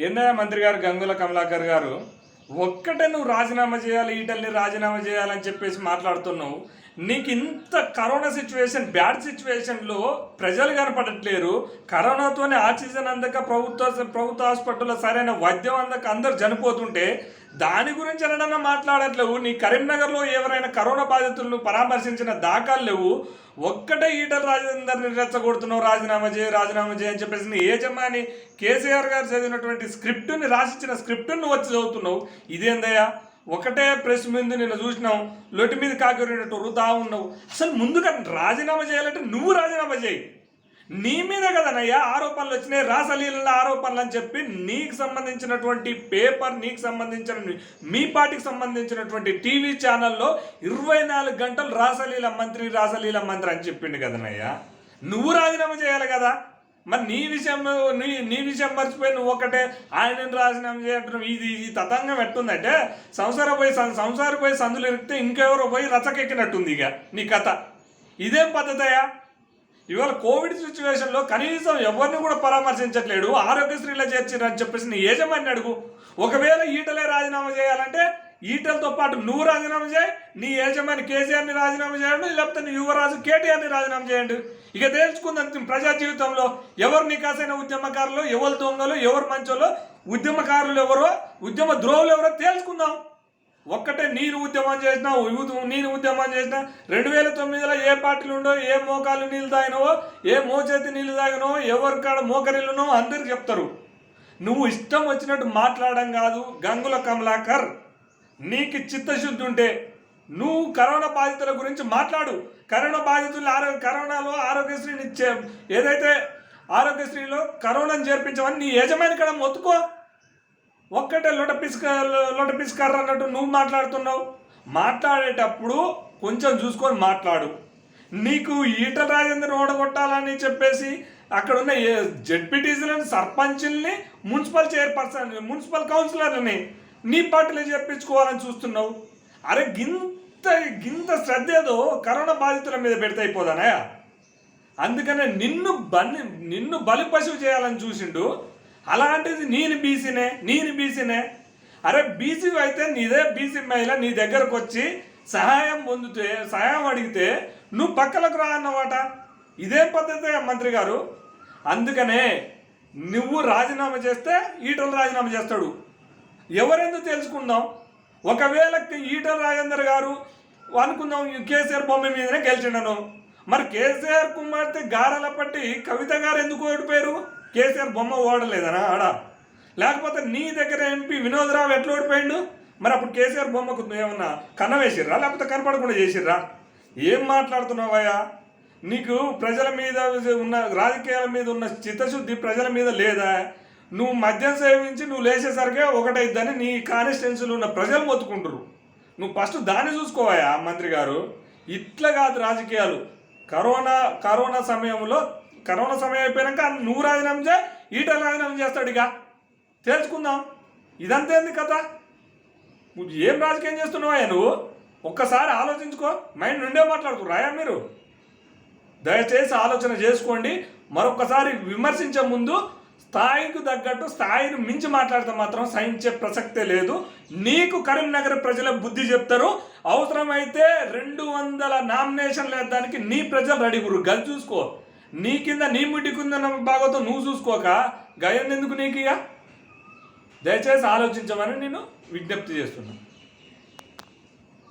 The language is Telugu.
ఏందయ్యా మంత్రి గారు గంగుల కమలాకర్ గారు, ఒక్కటే నువ్వు రాజీనామా చేయాలి, ఈటల్ని రాజీనామా చేయాలని చెప్పేసి మాట్లాడుతున్నావు. నీకు ఇంత కరోనా సిచ్యువేషన్, బ్యాడ్ సిచ్యువేషన్లో ప్రజలు కనపడట్లేరు. కరోనాతోనే ఆక్సిజన్ అందక ప్రభుత్వ హాస్పిటల్లో సరైన వైద్యం అందక అందరు చనిపోతుంటే దాని గురించి అనడన్నా మాట్లాడట్లేవు. నీ కరీంనగర్లో ఎవరైనా కరోనా బాధితులను పరామర్శించిన దాఖలు లేవు. ఒక్కటే ఈటల రాజేందర్ని రెచ్చగొడుతున్నావు, రాజీనామా చేయి అని చెప్పేసి నీ యజమాని కేసీఆర్ గారు చదివినటువంటి స్క్రిప్టుని, రాసిచ్చిన స్క్రిప్టుని వచ్చి చదువుతున్నావు. ఇదేందయ్యా? ఒకటే ప్రెస్ మీద నిన్ను చూసినావు, లొటి మీద కాకిరినట్టు వృధా ఉన్నావు. అసలు ముందుగా రాజీనామా చేయాలంటే నువ్వు రాజీనామా చేయి. నీ మీద కదనయ్యా ఆరోపణలు వచ్చినాయి, రాసలీల ఆరోపణలు అని చెప్పి నీకు సంబంధించినటువంటి పేపర్, నీకు సంబంధించిన మీ పార్టీకి సంబంధించినటువంటి టీవీ ఛానల్లో 24 గంటలు రాసలీల మంత్రి అని చెప్పిండు కదనయ్యా. నువ్వు రాజీనామా చేయాలి కదా. మరి నీ విషయం మర్చిపోయి నువ్వు ఒకటే ఆయన రాజీనామా చేయటం, ఇది తతంగం ఎట్టుందంటే సంసారం పోయి సందులు ఎరిగితే ఇంకెవరో పోయి రచకెక్కినట్టుంది ఇక నీ కథ. ఇదేం పద్ధతయా? ఇవాళ కోవిడ్ సిచ్యువేషన్లో కనీసం ఎవరిని కూడా పరామర్శించట్లేడు, ఆరోగ్యశ్రీలో చేర్చిరని చెప్పేసి నీ యజమాని అడుగు. ఒకవేళ ఈటలే రాజీనామా చేయాలంటే ఈటలతో పాటు నువ్వు రాజీనామా చేయి, నీ యజమాని కేసీఆర్ని రాజీనామా చేయండి, లేకపోతే నీ యువరాజు కేటీఆర్ని రాజీనామా చేయండి. ఇక తేల్చుకుందాం ప్రజా జీవితంలో ఎవరు నికాసైన ఉద్యమకారులు, ఎవరు దొంగలు, ఎవరు మంచోళ్ళు, ఉద్యమకారులు ఎవరో, ఉద్యమ ద్రోహులు ఎవరో తేల్చుకుందాం. ఒక్కటే నేను ఉద్యమం చేసినా 2009లో ఏ పార్టీలు ఉండో, ఏ మోకాలు నీళ్ళు తాగినవో, ఏ మోచేతి నీళ్ళు తాగినవో, ఎవరికాడ మోకరిల్లునో అందరికి చెప్తారు. నువ్వు ఇష్టం వచ్చినట్టు మాట్లాడడం కాదు గంగుల కమలాకర్. నీకు చిత్తశుద్ధి ఉంటే నువ్వు కరోనా బాధితుల గురించి మాట్లాడు. కరోనా బాధితులు కరోనాలో ఆరోగ్యశ్రీని ఏదైతే ఆరోగ్యశ్రీలో కరోనాను చేర్పించమని నీ యజమాని కడ మొత్తుకో. ఒక్కటే లొట పిస్కర్ అన్నట్టు నువ్వు మాట్లాడుతున్నావు. మాట్లాడేటప్పుడు కొంచెం చూసుకొని మాట్లాడు. నీకు ఈటల రాజేందర్ ఓడగొట్టాలని చెప్పేసి అక్కడున్న జెడ్పీటీసీలని, సర్పంచుల్ని, మున్సిపల్ కౌన్సిలర్లని నీ పార్టీలో చేర్పించుకోవాలని చూస్తున్నావు. అరే గింత శ్రద్ధ ఏదో కరోనా బాధితుల మీద పెడితే అయిపోదానా? అందుకనే నిన్ను బలి పశువు చేయాలని చూసిండు. అలాంటిది నేను బీసీనే. అరే బీసీ అయితే నీదే బీసీ మహిళ నీ దగ్గరకు వచ్చి సహాయం అడిగితే నువ్వు పక్కలకు రా అన్నమాట. ఇదే పద్ధతి మంత్రి గారు. అందుకనే నువ్వు రాజీనామా చేస్తే ఈటల రాజీనామా చేస్తాడు. ఎవరెందుకు తెలుసుకుందాం. ఒకవేళ ఈటల రాజేందర్ గారు అనుకుందాం కేసీఆర్ బొమ్మ మీదనే గెలిచిండను, మరి కేసీఆర్ కుమార్తె గారలపట్టి కవిత గారు ఎందుకు ఓడిపోయారు? కేసీఆర్ బొమ్మ ఓడలేదనా ఆడ? లేకపోతే నీ దగ్గర ఎంపీ వినోద్ రావు ఎట్లా ఓడిపోయిండు? మరి అప్పుడు కేసీఆర్ బొమ్మకు ఏమన్నా కన్న వేసిర్రా, లేకపోతే కనపడకుండా చేసిర్రా? ఏం మాట్లాడుతున్నావయ్యా? నీకు ప్రజల మీద ఉన్న, రాజకీయాల మీద ఉన్న చిత్తశుద్ధి ప్రజల మీద లేదా? నువ్వు మద్యం సేవించి నువ్వు లేచేసరికే ఒకటైద్దని నీ కాన్స్టిట్యున్సీలో ఉన్న ప్రజలు మొత్తుకుంటారు. నువ్వు ఫస్ట్ దాన్ని చూసుకోవాయా మంత్రి గారు. ఇట్లా కాదు రాజకీయాలు. కరోనా సమయం అయిపోయాక నువ్వు రాజీనామా చేయి, ఈటల రాజీనామా చేస్తాడు. ఇక తేల్చుకుందాం. ఇదంతా ఏంది కథ? నువ్వు ఏం రాజకీయం చేస్తున్నావా నువ్వు? ఒక్కసారి ఆలోచించుకో. మైండ్ నుండే మాట్లాడుతుర్రాయా మీరు? దయచేసి ఆలోచన చేసుకోండి. మరొకసారి విమర్శించే ముందు స్థాయికి తగ్గట్టు, స్థాయిని మించి మాట్లాడితే మాత్రం సహించే ప్రసక్తే లేదు. నీకు కరీంనగర్ ప్రజల బుద్ధి చెప్తారు. అవసరమైతే 200 నామినేషన్లు వేయడానికి నీ ప్రజలు రెడీ గురు. గది చూసుకో. నీ కింద నీ ముడ్డి కింద బాగోతో నువ్వు చూసుకోక గయం ఎందుకు నీకు? ఇక దయచేసి ఆలోచించమని నేను విజ్ఞప్తి చేస్తున్నాను.